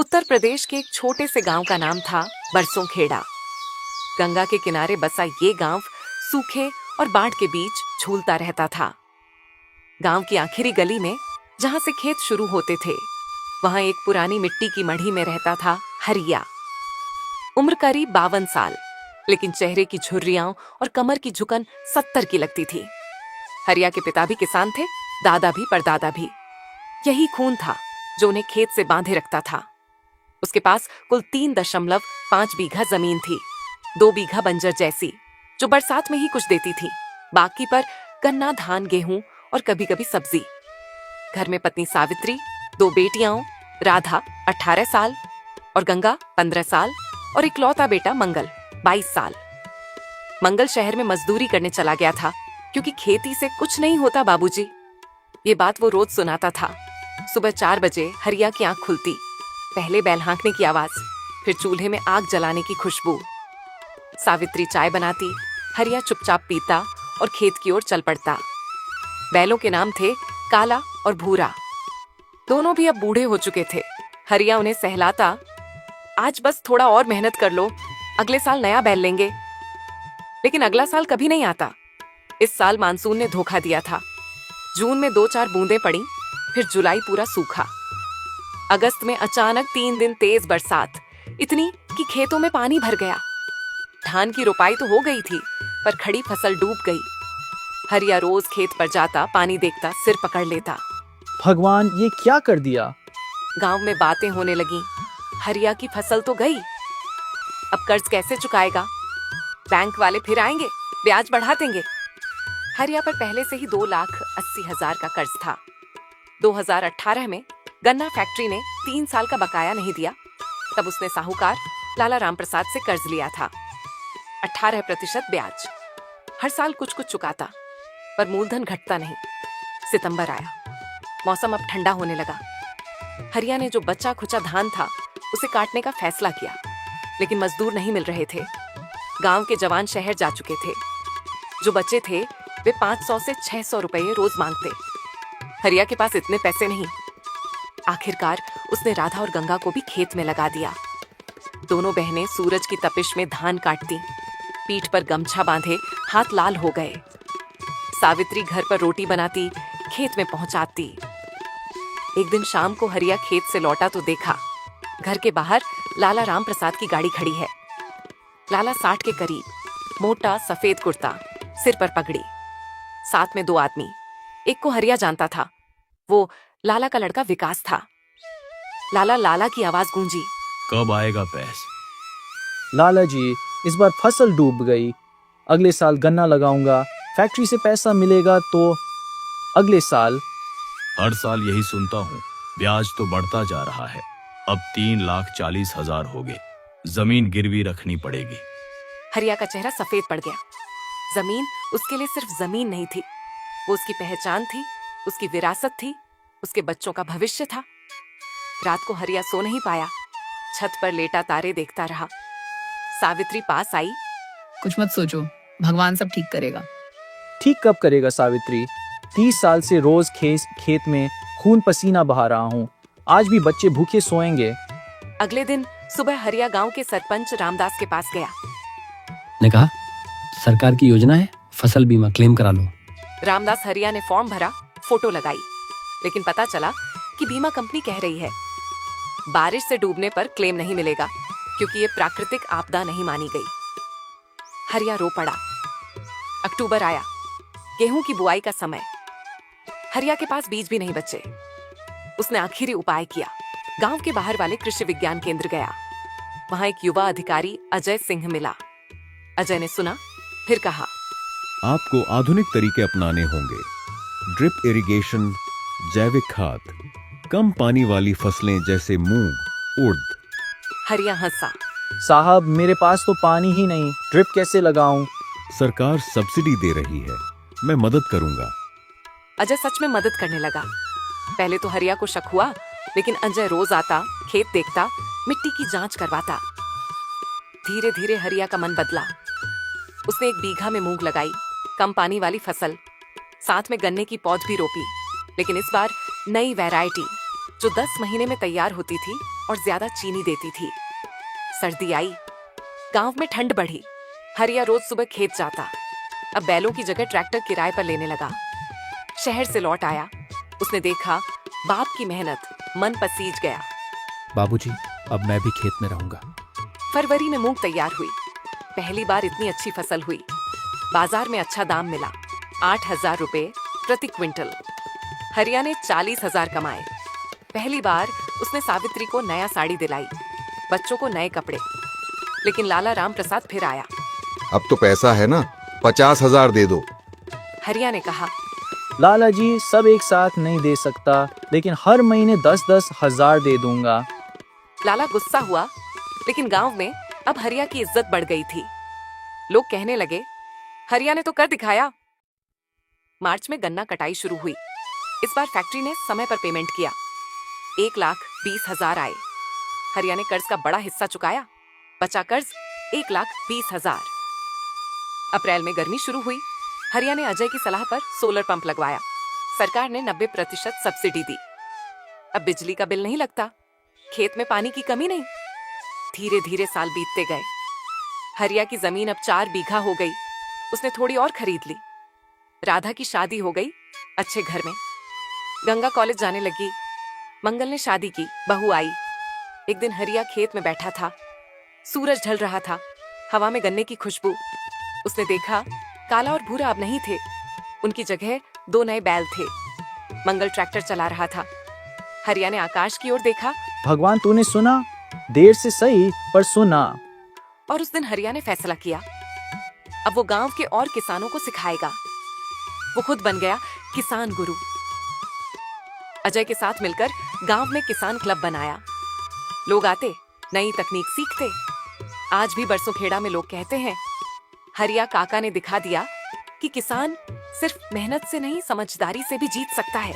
उत्तर प्रदेश के एक छोटे से गांव का नाम था बरसोंखेड़ा। गंगा के किनारे बसा ये गांव सूखे और बाढ़ के बीच झूलता रहता था। गांव की आखिरी गली में, जहां से खेत शुरू होते थे, वहां एक पुरानी मिट्टी की मढ़ी में रहता था हरिया। उम्र करीब 52 साल, लेकिन चेहरे की झुर्रियां और कमर की झुकन 70 की लगती थी। हरिया के पिता भी किसान थे, दादा भी, परदादा भी। यही खून था जो उन्हें खेत से बांधे रखता था। उसके पास कुल 3.5 बीघा जमीन थी, 2 बीघा बंजर जैसी, जो बरसात में ही कुछ देती थी। बाकी पर गन्ना, धान, गेहूं और कभी कभी सब्जी। घर में पत्नी सावित्री, 2 बेटियां, राधा 18 साल और गंगा 15 साल, और इकलौता बेटा मंगल 22 साल। मंगल शहर में मजदूरी करने चला गया था, क्योंकि खेती से कुछ नहीं होता बाबूजी। ये बात वो रोज सुनाता था। सुबह 4 बजे हरिया की आंख खुलती, पहले बैल हाँकने की आवाज, फिर चूल्हे में आग जलाने की खुशबू। सावित्री चाय बनाती, हरिया चुपचाप पीता और खेत की ओर चल पड़ता। बैलों के नाम थे काला और भूरा। दोनों भी अब बूढ़े हो चुके थे। हरिया उन्हें सहलाता, आज बस थोड़ा और मेहनत कर लो, अगले साल नया बैल लेंगे। लेकिन अगला साल कभी नहीं आता। इस साल मानसून ने धोखा दिया था। जून में 2-4 बूंदें पड़ी, फिर जुलाई पूरा सूखा। अगस्त में अचानक 3 दिन तेज बरसात, इतनी कि खेतों में पानी भर गया। धान की रोपाई तो हो गई थी, पर खड़ी फसल डूब गई। हरिया रोज खेत पर जाता, पानी देखता, सिर पकड़ लेता। भगवान, ये क्या कर दिया? गांव में बातें होने लगी। हरिया की फसल तो गई, अब कर्ज कैसे चुकाएगा? बैंक वाले फिर आएंगे, ब्याज बढ़ा देंगे। हरिया पर पहले से ही 2,80,000 का कर्ज था। 2018 में गन्ना फैक्ट्री ने 3 साल का बकाया नहीं दिया, तब उसने साहूकार लाला रामप्रसाद से कर्ज लिया था। 18% ब्याज। हर साल कुछ कुछ चुकाता, पर मूलधन घटता नहीं। सितंबर आया, मौसम अब ठंडा होने लगा। हरिया ने जो बचा खुचा धान था, उसे काटने का फैसला किया, लेकिन मजदूर नहीं मिल रहे थे। गांव के जवान शहर जा चुके थे। जो बचे थे, वे 500 से 600 रुपये रोज मांगते। हरिया के पास इतने पैसे नहीं। आखिरकार उसने राधा और गंगा को भी खेत में लगा दिया। दोनों बहनें सूरज की तपिश में धान काटती, पीठ पर गमछा बांधे, हाथ लाल हो गए। सावित्री घर पर रोटी बनाती, खेत में पहुंचाती। एक दिन शाम को हरिया खेत से लौटा तो देखा, घर के बाहर लाला रामप्रसाद की गाड़ी खड़ी है। लाला 60 के करीब, मोटा सफेद कुर्ता, सिर पर पगड़ी, साथ में 2 आदमी। एक को हरिया जानता था, वो लाला का लड़का विकास था। लाला की आवाज गूंजी, कब आएगा पैस? लाला जी, इस बार फसल डूब गई। अगले साल गन्ना लगाऊंगा, फैक्ट्री से पैसा मिलेगा तो अगले साल। हर साल यही सुनता हूँ, ब्याज तो बढ़ता जा रहा है। अब 3,40,000 हो गए, जमीन गिरवी रखनी पड़ेगी। हरिया का चेहरा सफेद पड़ गया। जमीन उसके लिए सिर्फ जमीन नहीं थी, वो उसकी पहचान थी, उसकी विरासत थी, उसके बच्चों का भविष्य था। रात को हरिया सो नहीं पाया, छत पर लेटा तारे देखता रहा। सावित्री पास आई, कुछ मत सोचो, भगवान सब ठीक करेगा। ठीक कब करेगा सावित्री? 30 साल से रोज खेत में खून पसीना बहा रहा हूँ। आज भी बच्चे भूखे सोएंगे। अगले दिन सुबह हरिया गांव के सरपंच रामदास के पास गया। ने कहा, सरकार की योजना है, फसल बीमा क्लेम करा लो। रामदास हरिया ने फॉर्म भरा, फोटो लगाई, लेकिन पता चला कि बीमा कंपनी कह रही है बारिश से डूबने पर क्लेम नहीं मिलेगा, क्योंकि ये प्राकृतिक आपदा नहीं मानी गई। हरिया रो पड़ा। अक्टूबर आया, गेहूं की बुआई का समय। हरिया के पास बीज भी नहीं बचे। उसने आखिरी उपाय किया, गांव के बाहर वाले कृषि विज्ञान केंद्र गया। वहां एक युवा अधिकारी अजय सिंह मिला। अजय ने सुना, फिर कहा, आपको आधुनिक तरीके अपनाने होंगे। ड्रिप इरिगेशन, जैविक खाद, कम पानी वाली फसलें जैसे मूंग, उड़द। हरिया हंसा, साहब, मेरे पास तो पानी ही नहीं, ड्रिप कैसे लगाऊं? सरकार सब्सिडी दे रही है, मैं मदद करूंगा। अजय सच में मदद करने लगा। पहले तो हरिया को शक हुआ, लेकिन अजय रोज आता, खेत देखता, मिट्टी की जांच करवाता। धीरे धीरे हरिया का मन बदला। उसने 1 बीघा में मूंग लगाई, कम पानी वाली फसल, साथ में गन्ने की पौध भी रोपी। लेकिन इस बार नई वैरायटी, जो 10 महीने में तैयार होती थी, और ज्यादा चीनी देती थी। सर्दी आई, गांव में ठंड बढ़ी। हरिया रोज सुबह खेत जाता, अब बैलों की जगह ट्रैक्टर किराए पर लेने लगा। शहर से लौट आया, उसने देखा बाप की मेहनत, मन पसीज गया। बाबूजी, अब मैं भी खेत में रहूंगा। फरवरी में मूंग तैयार हुई। पहली बार इतनी अच्छी फसल हुई। बाजार में अच्छा दाम मिला, 8,000 रुपए प्रति क्विंटल। हरिया ने 40,000 कमाए। पहली बार उसने सावित्री को नया साड़ी दिलाई, बच्चों को नए कपड़े। लेकिन लाला राम प्रसाद फिर आया। अब तो पैसा है ना, 50,000 दे दो। हरिया ने कहा, लाला जी, सब एक साथ नहीं दे सकता, लेकिन हर महीने 10-10 हजार दे दूंगा। लाला गुस्सा हुआ, लेकिन गांव में अब हरिया की इज्जत बढ़ गई थी। लोग कहने लगे, हरिया ने तो कर दिखाया। मार्च में गन्ना कटाई शुरू हुई। इस बार फैक्ट्री ने समय पर पेमेंट किया। 1,20,000 आए। हरिया ने कर्ज का बड़ा हिस्सा चुकाया। बचा कर्ज 1,20,000। अप्रैल में गर्मी शुरू हुई। हरिया ने अजय की सलाह पर सोलर पंप लगवाया। सरकार ने 90% सब्सिडी दी। अब बिजली का बिल नहीं लगता, खेत में पानी की कमी नहीं। धीरे धीरे साल बीतते गए। हरिया की जमीन अब 4 बीघा हो गई। उसने थोड़ी और खरीद ली। राधा की शादी हो गई अच्छे घर में। गंगा कॉलेज जाने लगी। मंगल ने शादी की, बहू आई। एक दिन हरिया खेत में बैठा था। सूरज ढल रहा था, हवा में गन्ने की खुशबू। उसने देखा काला और भूरा अब नहीं थे, उनकी जगह 2 नए बैल थे। मंगल ट्रैक्टर चला रहा था। हरिया ने आकाश की ओर देखा भगवान, तूने सुना, देर से सही पर सुना। और उस दिन हरिया ने फैसला किया, अब वो गांव के और किसानों को सिखाएगा। वो खुद बन गया किसान गुरु। अजय के साथ मिलकर गांव में किसान क्लब बनाया। लोग आते, नई तकनीक सीखते। आज भी बरसोखेड़ा में लोग कहते हैं, हरिया काका ने दिखा दिया कि किसान सिर्फ मेहनत से नहीं, समझदारी से भी जीत सकता है।